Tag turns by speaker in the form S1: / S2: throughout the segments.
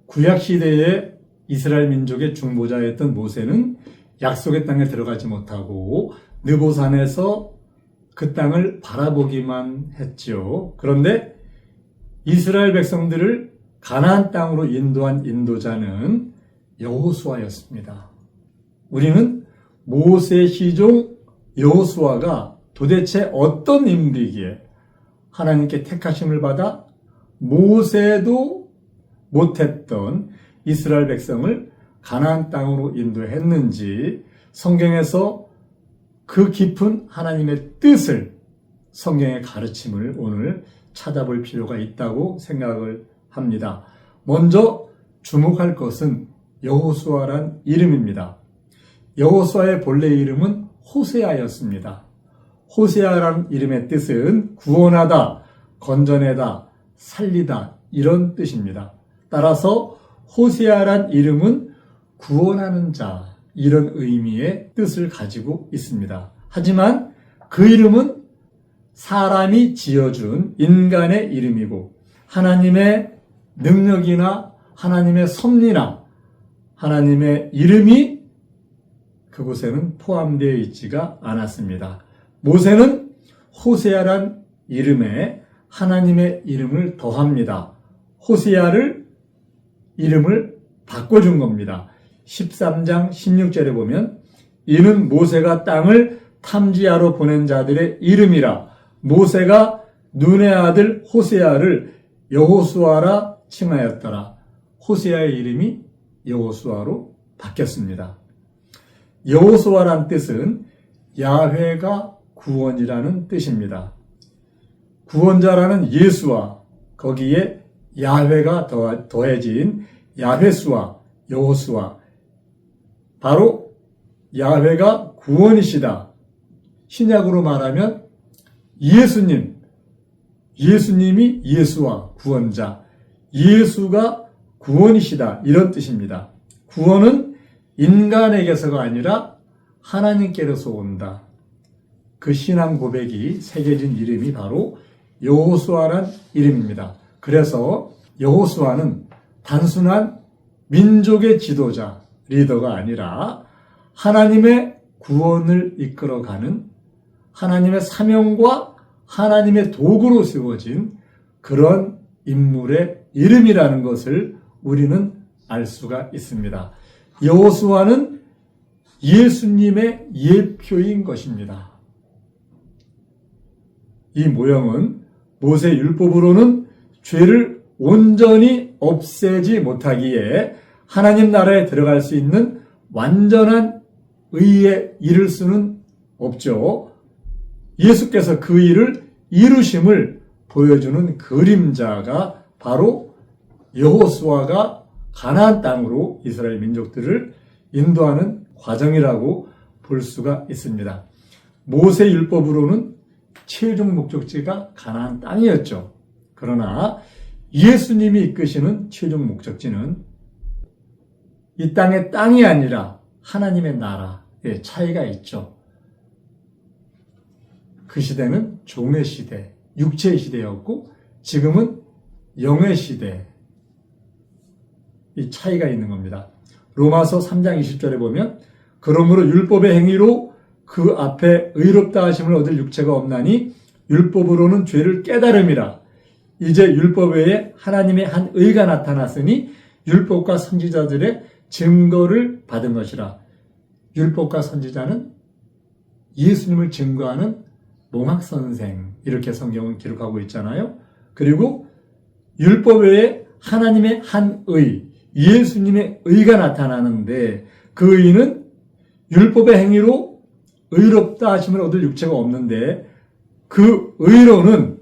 S1: 구약시대에 이스라엘 민족의 중보자였던 모세는 약속의 땅에 들어가지 못하고 느보산에서 그 땅을 바라보기만 했죠. 그런데 이스라엘 백성들을 가나안 땅으로 인도한 인도자는 여호수아였습니다. 우리는 모세 시종 여호수아가 도대체 어떤 인물이기에 하나님께 택하심을 받아 모세도 못했던 이스라엘 백성을 가나안 땅으로 인도했는지 성경에서 그 깊은 하나님의 뜻을 성경의 가르침을 오늘 찾아볼 필요가 있다고 생각을 합니다. 먼저 주목할 것은 여호수아란 이름입니다. 여호수아의 본래 이름은 호세아였습니다. 호세아라는 이름의 뜻은 구원하다, 건져내다, 살리다 이런 뜻입니다. 따라서 호세아란 이름은 구원하는 자 이런 의미의 뜻을 가지고 있습니다. 하지만 그 이름은 사람이 지어준 인간의 이름이고 하나님의 능력이나 하나님의 섭리나 하나님의 이름이 그곳에는 포함되어 있지가 않았습니다. 모세는 호세아란 이름에 하나님의 이름을 더합니다. 호세아를 이름을 바꿔준 겁니다. 13장 16절에 보면 이는 모세가 땅을 탐지하러 보낸 자들의 이름이라 모세가 눈의 아들 호세아를 여호수아라 칭하였더라. 호세아의 이름이 여호수아로 바뀌었습니다. 여호수아란 뜻은 야훼가 구원이라는 뜻입니다. 구원자라는 예수와 거기에 야훼가 더해진 야훼수아, 여호수아 바로 야훼가 구원이시다. 신약으로 말하면 예수님이 예수와 구원자, 예수가 구원이시다 이런 뜻입니다. 구원은 인간에게서가 아니라 하나님께로서 온다. 그 신앙 고백이 새겨진 이름이 바로 여호수아란 이름입니다. 그래서 여호수아는 단순한 민족의 지도자, 리더가 아니라 하나님의 구원을 이끌어가는 하나님의 사명과 하나님의 도구로 세워진 그런 인물의 이름이라는 것을 우리는 알 수가 있습니다. 여호수아는 예수님의 예표인 것입니다. 이 모형은 모세 율법으로는 죄를 온전히 없애지 못하기에 하나님 나라에 들어갈 수 있는 완전한 의에 이를 수는 없죠. 예수께서 그 일을 이루심을 보여주는 그림자가 바로 여호수아가 가나안 땅으로 이스라엘 민족들을 인도하는 과정이라고 볼 수가 있습니다. 모세 율법으로는 최종 목적지가 가나안 땅이었죠. 그러나 예수님이 이끄시는 최종 목적지는 이 땅의 땅이 아니라 하나님의 나라의 차이가 있죠. 그 시대는 종의 시대, 육체의 시대였고 지금은 영의 시대, 이 차이가 있는 겁니다. 로마서 3장 20절에 보면 그러므로 율법의 행위로 그 앞에 의롭다 하심을 얻을 육체가 없나니 율법으로는 죄를 깨달음이라. 이제 율법 외에 하나님의 한 의가 나타났으니 율법과 선지자들의 증거를 받은 것이라. 율법과 선지자는 예수님을 증거하는 몽학선생 이렇게 성경은 기록하고 있잖아요. 그리고 율법 외에 하나님의 한 의, 예수님의 의가 나타나는데 그 의는 율법의 행위로 의롭다 하심을 얻을 육체가 없는데 그 의로는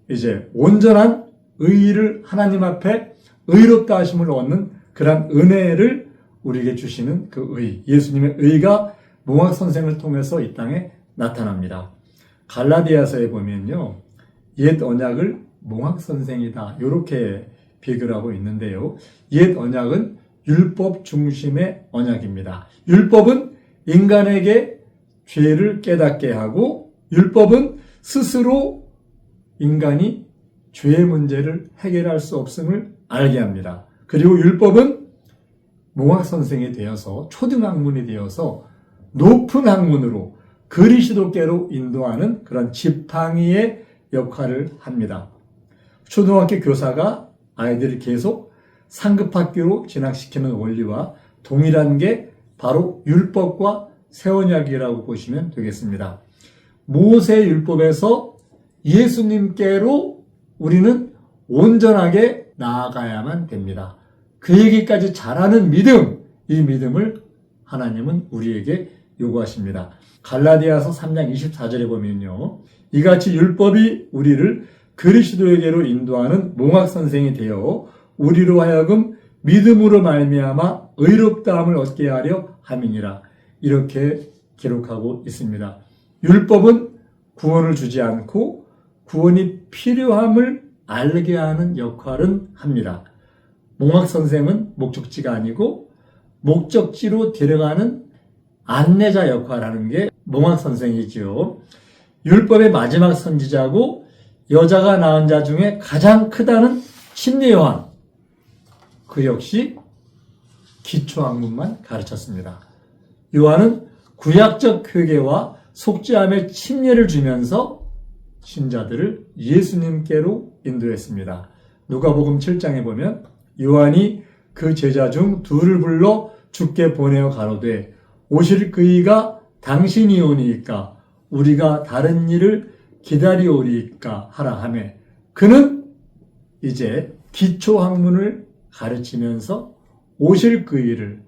S1: 이제 온전한 의를 하나님 앞에 의롭다 하심을 얻는 그런 은혜를 우리에게 주시는 그 의, 예수님의 의가 몽학선생을 통해서 이 땅에 나타납니다. 갈라디아서에 보면요, 옛 언약을 몽학선생이다 이렇게 비교를 하고 있는데요. 옛 언약은 율법 중심의 언약입니다. 율법은 인간에게 죄를 깨닫게 하고 율법은 스스로 인간이 죄의 문제를 해결할 수 없음을 알게 합니다. 그리고 율법은 몽학선생이 되어서 초등학문이 되어서 높은 학문으로 그리스도께로 인도하는 그런 지팡이의 역할을 합니다. 초등학교 교사가 아이들을 계속 상급학교로 진학시키는 원리와 동일한 게 바로 율법과 새 언약이라고 보시면 되겠습니다. 모세 율법에서 예수님께로 우리는 온전하게 나아가야만 됩니다. 그 얘기까지 잘하는 믿음, 이 믿음을 하나님은 우리에게 요구하십니다. 갈라디아서 3장 24절에 보면요. 이같이 율법이 우리를 그리스도에게로 인도하는 몽학선생이 되어 우리로 하여금 믿음으로 말미암아 의롭다함을 얻게 하려 함이니라. 이렇게 기록하고 있습니다. 율법은 구원을 주지 않고 구원이 필요함을 알게 하는 역할은 합니다. 몽학선생은 목적지가 아니고 목적지로 데려가는 안내자 역할을 하는 게 몽학선생이지요. 율법의 마지막 선지자고 여자가 낳은 자 중에 가장 크다는 침례 요한, 그 역시 기초학문만 가르쳤습니다. 요한은 구약적 회개와 속죄함의 침례를 주면서 신자들을 예수님께로 인도했습니다. 누가복음 7장에 보면 요한이 그 제자 중 둘을 불러 주께 보내어 가로되 오실 그이가 당신이 오니이까 우리가 다른 일을 기다리오리이까 하라 하며 그는 이제 기초학문을 가르치면서 오실 그이를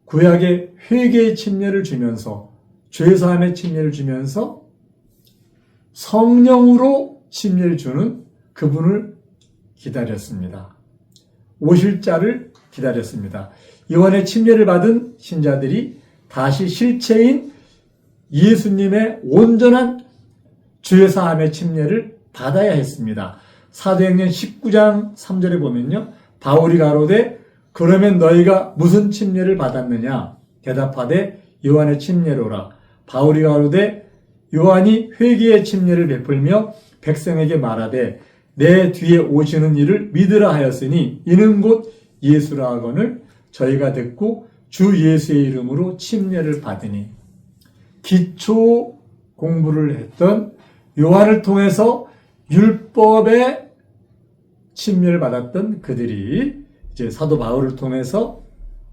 S1: 구약의 회개의 침례를 주면서 죄사함의 침례를 주면서 성령으로 침례를 주는 그분을 기다렸습니다. 오실 자를 기다렸습니다. 요한의 침례를 받은 신자들이 다시 실체인 예수님의 온전한 죄사함의 침례를 받아야 했습니다. 사도행전 19장 3절에 보면요. 바울이 가로되 그러면 너희가 무슨 침례를 받았느냐? 대답하되 요한의 침례로라. 바울이 가로되 요한이 회개의 침례를 베풀며 백성에게 말하되 내 뒤에 오시는 이를 믿으라 하였으니 이는 곧 예수라 하거늘 저희가 듣고 주 예수의 이름으로 침례를 받으니 기초 공부를 했던 요한을 통해서 율법의 침례를 받았던 그들이 이제 사도 바울을 통해서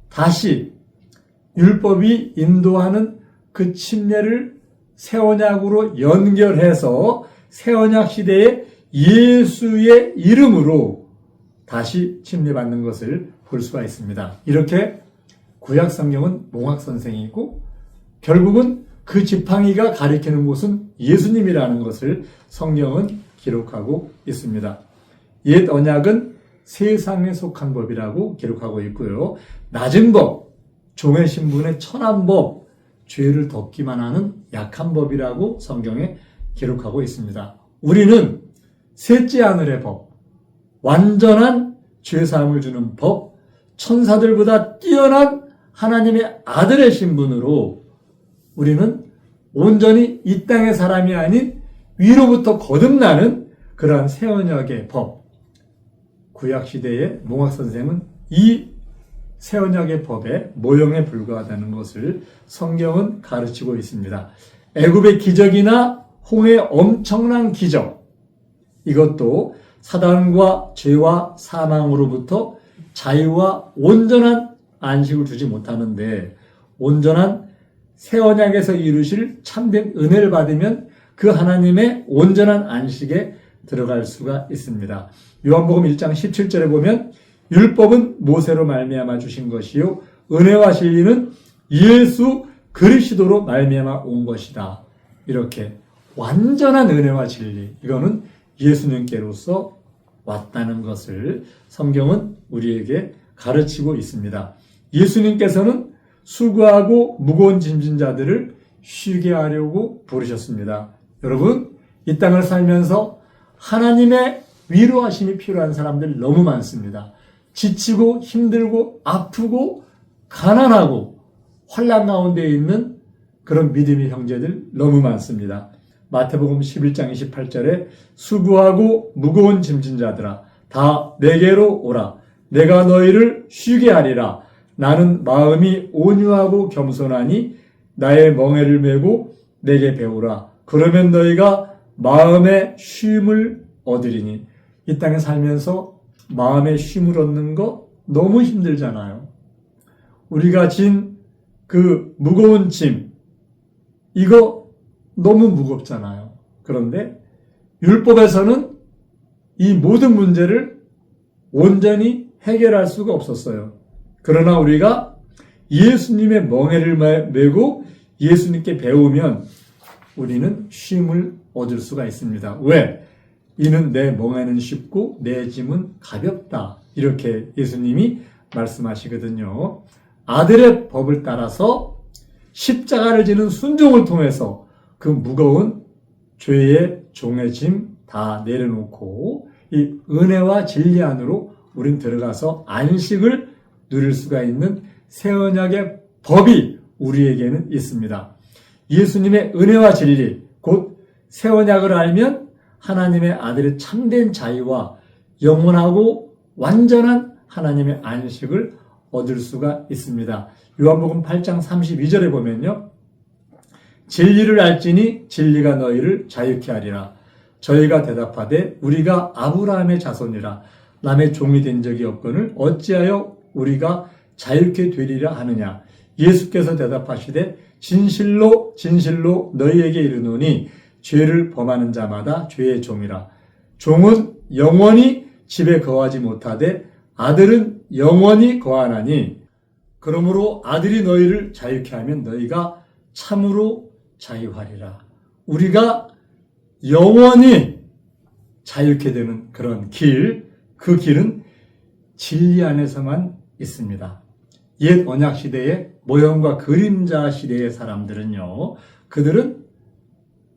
S1: 다시 율법이 인도하는 그 침례를 새 언약으로 연결해서 새 언약 시대에 예수의 이름으로 다시 침례받는 것을 볼 수가 있습니다. 이렇게 구약 성경은 몽학 선생이고 결국은 그 지팡이가 가리키는 곳은 예수님이라는 것을 성경은 기록하고 있습니다. 옛 언약은 세상에 속한 법이라고 기록하고 있고요. 낮은 법, 종의 신분의 천한 법, 죄를 덮기만 하는 약한 법이라고 성경에 기록하고 있습니다. 우리는 셋째 하늘의 법, 완전한 죄사함을 주는 법, 천사들보다 뛰어난 하나님의 아들의 신분으로 우리는 온전히 이 땅의 사람이 아닌 위로부터 거듭나는 그러한 새 언약의 법. 구약시대의 몽학선생은 이 새 언약의 법의 모형에 불과하다는 것을 성경은 가르치고 있습니다. 애굽의 기적이나 홍해의 엄청난 기적, 이것도 사단과 죄와 사망으로부터 자유와 온전한 안식을 주지 못하는데 온전한 새 언약에서 이루실 참된 은혜를 받으면 그 하나님의 온전한 안식에 들어갈 수가 있습니다. 요한복음 1장 17절에 보면 율법은 모세로 말미암아 주신 것이요 은혜와 진리는 예수 그리스도로 말미암아 온 것이다. 이렇게 완전한 은혜와 진리, 이거는 예수님께로서 왔다는 것을 성경은 우리에게 가르치고 있습니다. 예수님께서는 수고하고 무거운 짐진 자들을 쉬게 하려고 부르셨습니다. 여러분, 이 땅을 살면서 하나님의 위로하심이 필요한 사람들 너무 많습니다. 지치고 힘들고 아프고 가난하고 환난 가운데 있는 그런 믿음의 형제들 너무 많습니다. 마태복음 11장 28절에 수고하고 무거운 짐진 자들아 다 내게로 오라 내가 너희를 쉬게 하리라. 나는 마음이 온유하고 겸손하니 나의 멍에를 메고 내게 배우라. 그러면 너희가 마음의 쉼을 얻으리니. 이 땅에 살면서 마음의 쉼을 얻는 거 너무 힘들잖아요. 우리가 진 그 무거운 짐, 이거 너무 무겁잖아요. 그런데 율법에서는 이 모든 문제를 온전히 해결할 수가 없었어요. 그러나 우리가 예수님의 멍에를 메고 예수님께 배우면 우리는 쉼을 얻을 수가 있습니다. 왜? 이는 내 멍에는 쉽고 내 짐은 가볍다. 이렇게 예수님이 말씀하시거든요. 아들의 법을 따라서 십자가를 지는 순종을 통해서 그 무거운 죄의 종의 짐 다 내려놓고 이 은혜와 진리 안으로 우린 들어가서 안식을 누릴 수가 있는 새 언약의 법이 우리에게는 있습니다. 예수님의 은혜와 진리, 곧 새 언약을 알면 하나님의 아들의 참된 자유와 영원하고 완전한 하나님의 안식을 얻을 수가 있습니다. 요한복음 8장 32절에 보면요. 진리를 알지니 진리가 너희를 자유케 하리라. 저희가 대답하되 우리가 아브라함의 자손이라 남의 종이 된 적이 없거늘 어찌하여 우리가 자유케 되리라 하느냐. 예수께서 대답하시되 진실로 진실로 너희에게 이르노니 죄를 범하는 자마다 죄의 종이라. 종은 영원히 집에 거하지 못하되 아들은 영원히 거하나니 그러므로 아들이 너희를 자유케 하면 너희가 참으로 자유하리라. 우리가 영원히 자유케 되는 그런 길, 그 길은 진리 안에서만 있습니다. 옛 언약 시대의 모형과 그림자 시대의 사람들은요, 그들은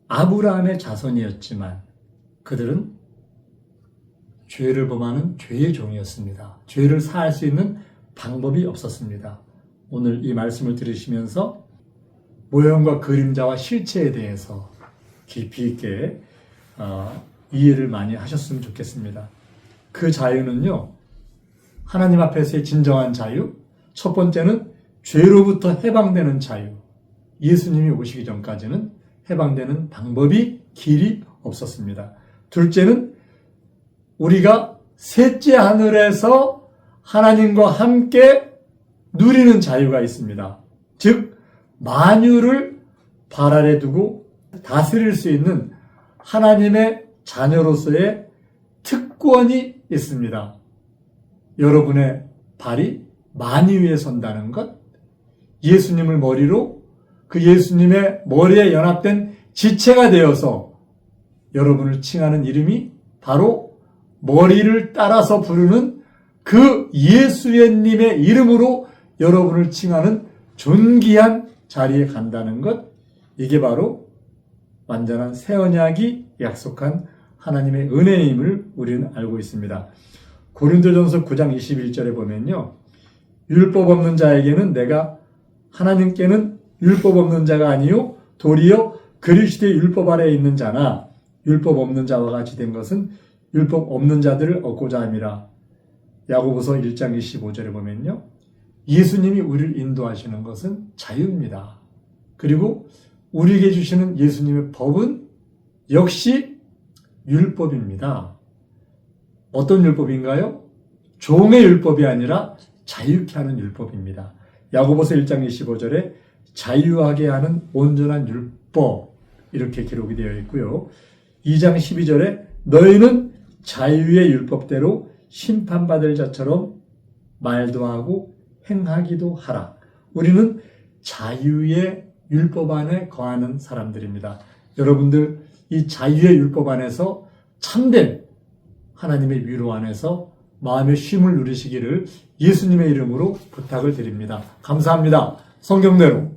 S1: 아브라함의 자손이었지만 그들은 죄를 범하는 죄의 종이었습니다. 죄를 사할 수 있는 방법이 없었습니다. 오늘 이 말씀을 들으시면서 모형과 그림자와 실체에 대해서 깊이 있게 이해를 많이 하셨으면 좋겠습니다. 그 자유는요, 하나님 앞에서의 진정한 자유, 첫 번째는 죄로부터 해방되는 자유. 예수님이 오시기 전까지는 해방되는 방법이, 길이 없었습니다. 둘째는 우리가 셋째 하늘에서 하나님과 함께 누리는 자유가 있습니다. 즉 만유를 발 아래 두고 다스릴 수 있는 하나님의 자녀로서의 특권이 있습니다. 여러분의 발이 만유 위에 선다는 것, 예수님을 머리로 그 예수님의 머리에 연합된 지체가 되어서 여러분을 칭하는 이름이 바로 머리를 따라서 부르는 그 예수님의 이름으로 여러분을 칭하는 존귀한 자리에 간다는 것, 이게 바로 완전한 새 언약이 약속한 하나님의 은혜임을 우리는 알고 있습니다. 고린도전서 9장 21절에 보면요, 율법 없는 자에게는 내가 하나님께는 율법 없는 자가 아니요 도리어 그리스도의 율법 아래에 있는 자나 율법 없는 자와 같이 된 것은 율법 없는 자들을 얻고자 함이라. 야고보서 1장 25절에 보면요, 예수님이 우리를 인도하시는 것은 자유입니다. 그리고 우리에게 주시는 예수님의 법은 역시 율법입니다. 어떤 율법인가요? 종의 율법이 아니라 자유케 하는 율법입니다. 야고보서 1장 25절에 자유하게 하는 온전한 율법, 이렇게 기록이 되어 있고요. 2장 12절에 너희는 자유의 율법대로 심판받을 자처럼 말도 하고 행하기도 하라. 우리는 자유의 율법 안에 거하는 사람들입니다. 여러분들 이 자유의 율법 안에서 참된 하나님의 위로 안에서 마음의 쉼을 누리시기를 예수님의 이름으로 부탁을 드립니다. 감사합니다. 성경대로